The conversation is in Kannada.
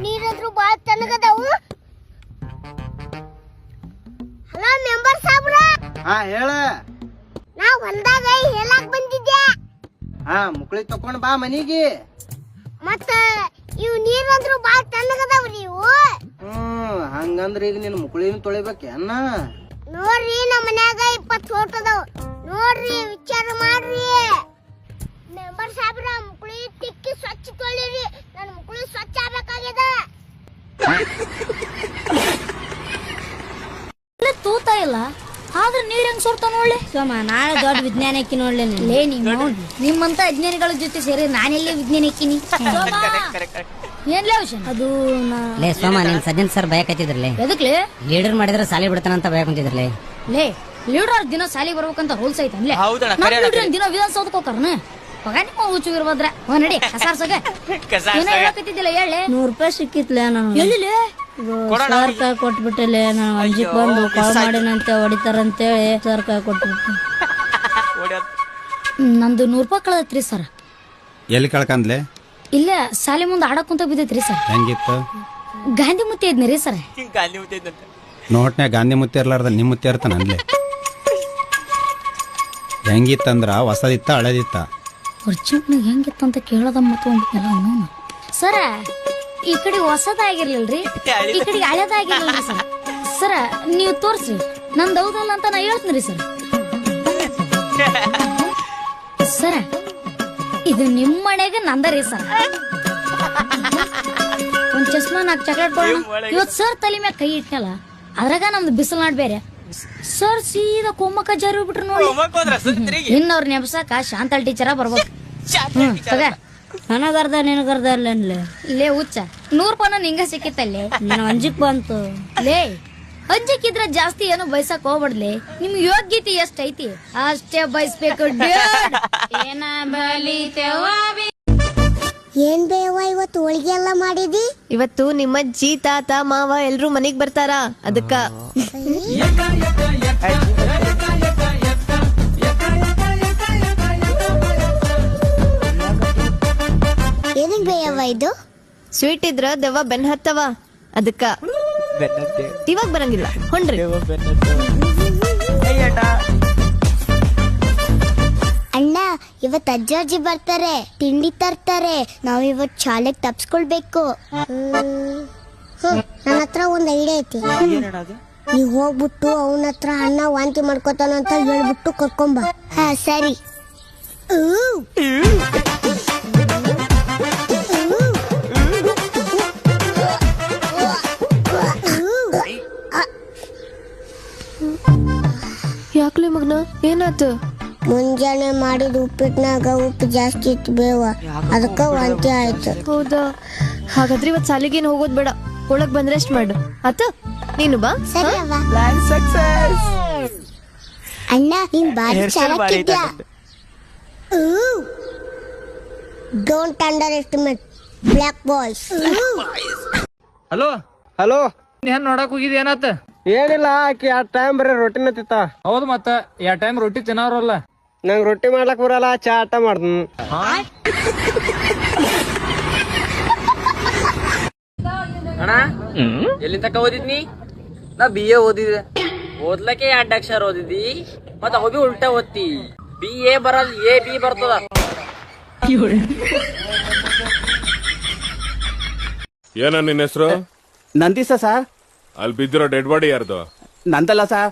ನೀರಂದ್ರು ಬಾಳ ತಣ್ಣಗದಾವು. Hello member ಸಾಬ್ರ. ಹಾ ಹೇಳ. ನಾ ಹೊಲ್ದಾಗ ಹೇಳಾಕ್ ಬಂದಿದ್ದೆ. ಹಾ ಮುಕ್ಳಿ ತಕೊಂಡ್ ಬಾ ಮನಿಗೆ. ಮತ್ತ ಇವ್ ನೀರಂದ್ರು ಬಾಳ ತಣ್ಣಗದಾವ್ರಿ ಇವು. ಹಂಗಂದ್ರ ಈಗ ನಿನ್ ಮುಕ್ಳಿನ ತೊಳಿಬೇಕೇನ? ನೋಡ್ರಿ ನಮ್ಮ ಮನ್ಯಾಗ 20 ಫೋಟೋ ಅದಾವ. ನೋಡ್ರಿ ವಿಚಾರ ಮಾಡ್ರಿ. ಮೆಂಬರ್ ಸಾಬ್ರ ಮುಕ್ಳಿ ತಿಕ್ಕಿ ಸ್ವಚ್ಛ ತೊಳಿರಿ. ನನ್ನ ಮುಕ್ಳಿ ಸ್ವಚ್ಛ ಆಗ್ಬೇಕಾಗ್ಯದ. ತೂತಾ ಇಲ್ಲ ಆದ್ರೆ ನೀರ್ ಹೆಂಗ್ ಸೋರ್ತಾವ ನೋಡ್ಲಿ. ಸೋಮ ನಾಳೆ ದೊಡ್ಡ ವಿಜ್ಞಾನಕ್ಕೆ ನೋಡ್ಲಿ. ಲೇ ನಿಮ್ಮಂತ ವಿಜ್ಞಾನಿಗಳ ಜೊತೆ ಸೇರಿ ನಾನೆಲ್ಲಿ ವಿಜ್ಞಾನಕ್ಕಿನಿ. ಏನ್ಲೇ ವಿಷಯ ಅದು? ಲೇ ಸೋಮ ನಿನ್ ಸಜ್ಜನ್ ಸರ್ ಭಯಕತ್ತಿದ್ರಲೇ. ಎದಕ್ಲೆ? ಲೀಡರ್ ಮಾಡಿದ್ರೆ ಸಾಲಿ ಬಿಡ್ತಾನಂತ ಭಯ ಕುಂತಿದ್ರಲೇ. ಲೇ ಲೀಡರ್ ದಿನ ಸಾಲಿ ಬರ್ಬೇಕಂತ ರೂಲ್ಸ್ ಐತನ್ಲೇ. ದಿನ ವಿಧಾನಸೌಧಕ್ಕೆ ಹೋಗ್ತಾರನ ಮಗ ನಿಮ್ಮ ಹುಚ್ಚು ಇರ್ಬೋದ್ರ. ನಡಿ ಕಸಾರ್ಸಗ ಏನೋ ಹೇಳಕತ್ತಿದ್ದಿಲ್ಲ ಹೇಳಿ. 100 ರೂಪಾಯಿ ಸಿಕ್ಕಿತ್ಲೇ ನಾನು. ಎಲ್ಲಿ ಸರ್ಕಾರ ಕೊಟ್ಬಿಟ್ಟಲೆ. ನಾನು ಅಂಜಿಕ್ ಬಂದು ಕಾಲ್ ಮಾಡಿನಂತೆ ಹೊಡಿತಾರಂತೇಳಿ ಸರ್ಕಾರ ಕೊಟ್ಬಿಟ್ಟು ನಂದು 100 ರೂಪಾಯಿ ಕಳೆದತ್ರಿ ಸರ್. ಎಲ್ಲಿ ಕಳ್ಕಂದ್ಲೆ? ಇಲ್ಲ ಸಾಲಿ ಮುಂದೆ ಆಡಕ್ ಕುಂತ ಬಿದ್ದೈತ್ರಿ ಸರ್. ಹೆಂಗಿತ್ತು? ಗಾಂಧಿ ಮುತ್ತಿ ಇದ್ನಿ ರೀ ಸರ್. ನೋಟ್ನ್ಯಾಗ ಗಾಂಧಿ ಮುತ್ತಿ ಇರ್ಲಾರ್ದ ನಿಮ್ ಮುತ್ತಿ ಇರ್ತಾನ ಅನ್ಲೆ. ಹೆಂಗಿತ್ತಂದ್ರ ಹೊಸದಿತ್ತ ಹಳದಿತ್ತ? ಒರ್ಜಿನಲ್ ಹೆಂಗಿತ್ತಂತ ಕೇಳೋದ ಮತ್ತೊಂದಿಲ್ಲ ಸರ. ಈ ಕಡೆ ಹೊಸದಾಗಿರ್ಲಿಲ್ರಿ, ಈ ಕಡೆ ಹಳೇದಾಗಿರ್ಲಿಲ್ರಿ ಸರ್. ಸರ ನೀವು ತೋರ್ಸ್ರಿ ನಂದು ಹೌದಲ್ಲ ಅಂತ ನಾ ಹೇಳ್ತೀನಿ ಸರ್. ಸರ ಇದು ನಿಮ್ಮ ಮನೆಗೆ ನಂದರಿ ಸರ್. ಒಂದ್ ಚಸ್ಮಾ 4 ಚಾಕ್ಲೇಟ್ ಕೊಡೋಣ. ಇವತ್ ಸರ್ ತಲೆ ಮ್ಯಾಗ ಕೈ ಇಟ್ಟನಲ್ಲ ಅದ್ರಾಗ ನಮ್ದು ಬಿಸಿಲು ನಾಡ್ ಬೇರೆ. ಸರ್ ಸೀದಾ ಕೊಮ್ಮಕ್ಕ ಜಾರಿ ಬಿಟ್ರು ನೋಡಿ. ಇನ್ನವ್ರ ನೆಬ್ಸಾಕ ಶಾಂತಲ್ ಟೀಚರ ಬರ್ಬೇಕು. ನನಗರ್ಧ ನಿನಗರ್ಧ ಅಲ್ಲೇ. ಲೇ ಹುಚ್ಚ 100 ರೂಪಾಯಿ ನಿಂಗ ಸಿಕ್ಕಿತ್ತಲ್ಲೇ. ನಾನು ಅಂಜಿಕ್ ಬಂತು. ಲೇ ಅಂಜಿಕಿದ್ರ ಜಾಸ್ತಿ ಏನು ಬಯಸಕ್ ಹೋಗ್ಬಾರ್ದ್ಲಿ. ನಿಮ್ ಯೋಗ್ಯತೆ ಎಷ್ಟೈತಿ ಅಷ್ಟೇ ಬಯಸ್ಬೇಕು. ಏನ್ ಬೇವ ಇವತ್ತು ಹೋಳಿಗೆ ಎಲ್ಲ ಮಾಡಿದಿ? ಇವತ್ತು ನಿಮ್ಮ ಅಜ್ಜಿ ತಾತ ಮಾವ ಎಲ್ರು ಮನೆಗ್ ಬರ್ತಾರ ಅದಕ್ಕ. ಏನಕ್ ಬೇಯವ್ವ ಇದು? ಸ್ವೀಟ್ ಇದ್ರ ದೆವ್ವ ಬೆನ್ ಹತ್ತವ ಅದಕ್ಕ. ಇವಾಗ ಬರಂಗಿಲ್ಲ ಹೊಂಡ್ರಿ. ಅಣ್ಣ ಇವತ್ ಅಜ್ಜಾಜಿ ಬರ್ತಾರೆ, ತಿಂಡಿ ತರ್ತಾರೆ. ನಾವ್ ಇವತ್ ಶಾಲೆಗ್ ತಪ್ಸ್ಕೊಳ್ಬೇಕು. ನನ್ನ ಹತ್ರ ಒಂದ್ ಐಡಿಯಾ ಐತಿ. ನೀವ್ ಹೋಗ್ಬಿಟ್ಟು ಅವನ ಹತ್ರ ಅಣ್ಣ ವಾಂತಿ ಮಾಡ್ಕೋತಾನಂತ ಹೇಳ್ಬಿಟ್ಟು ಕರ್ಕೊಂಬ. ಹಾ ಸರಿ. ಯಾಕ್ಲೆ ಮಗ್ನ ಏನಾತು? ಮುಂಜಾನೆ ಮಾಡಿದ ಉಪ್ಪಿಟ್ನಾಗ ಉಪ್ಪು ಜಾಸ್ತಿ ಇತ್ತು ಬೇವ, ಅದಕ್ಕ ವಾಂತಿ ಆಯ್ತು. ಹೌದಾ? ಹಾಗಾದ್ರೆ ಇವತ್ ಸಾಲಿಗೇನು ಹೋಗೋದ್ ಬೇಡ, ಒಳಗ್ ಬಂದ್ರೆ ರೆಸ್ಟ್ ಮಾಡು ಆತ. ನೀನು ಬಾ. ಸರಿ ಅಣ್ಣ ನೀನ್ ಬಾರಿ ಚೆನ್ನಾಗಿದ್ಯಾ. Don't underestimate block boys. Hello hello, ಏನ್ ನೋಡಕ್ ಹೋಗಿದ್ ಏನಾತ? ಏನಿಲ್ಲ, ಆಕಿ ಆ ಟೈಮ್ ಬರೀ ರೊಟ್ಟಿನ ತಿತ್ತ. ಹೌದು ಮತ್ತ ಯಾ ಟೈಮ್ ರೊಟ್ಟಿ ತಿನ್ನೋರಲ್ಲ. ನಂಗ್ ರೊಟ್ಟಿ ಮಾಡ್ಲಕ್ ಬರಲ್ಲ, ಚಾ ಆಟ ಮಾಡ್ತೀನಿ. ಅಣ್ಣ ಎಲ್ಲಿ ತಕ ಓದಿದ್ನಿ? ನಾ BA ಓದಿದೆ. ಓದ್ಲಕ್ಕೆ 2 ಅಕ್ಷರ ಓದಿದಿ, ಮತ್ತ ಹೋಗಿ ಉಲ್ಟಾ ಓದ್ತಿ. BA ಬರಲ್, AB ಬರ್ತದ. ಏನ ನಿನ್ನ ಹೆಸರು? ನಂದಿಸ ಸರ್. ಅಲ್ಲಿ ಬಿದ್ದಿರೋ ಡೆಡ್ ಬಾಡಿ ಯಾರ್ದು? ನಂದಲ್ಲ ಸರ್.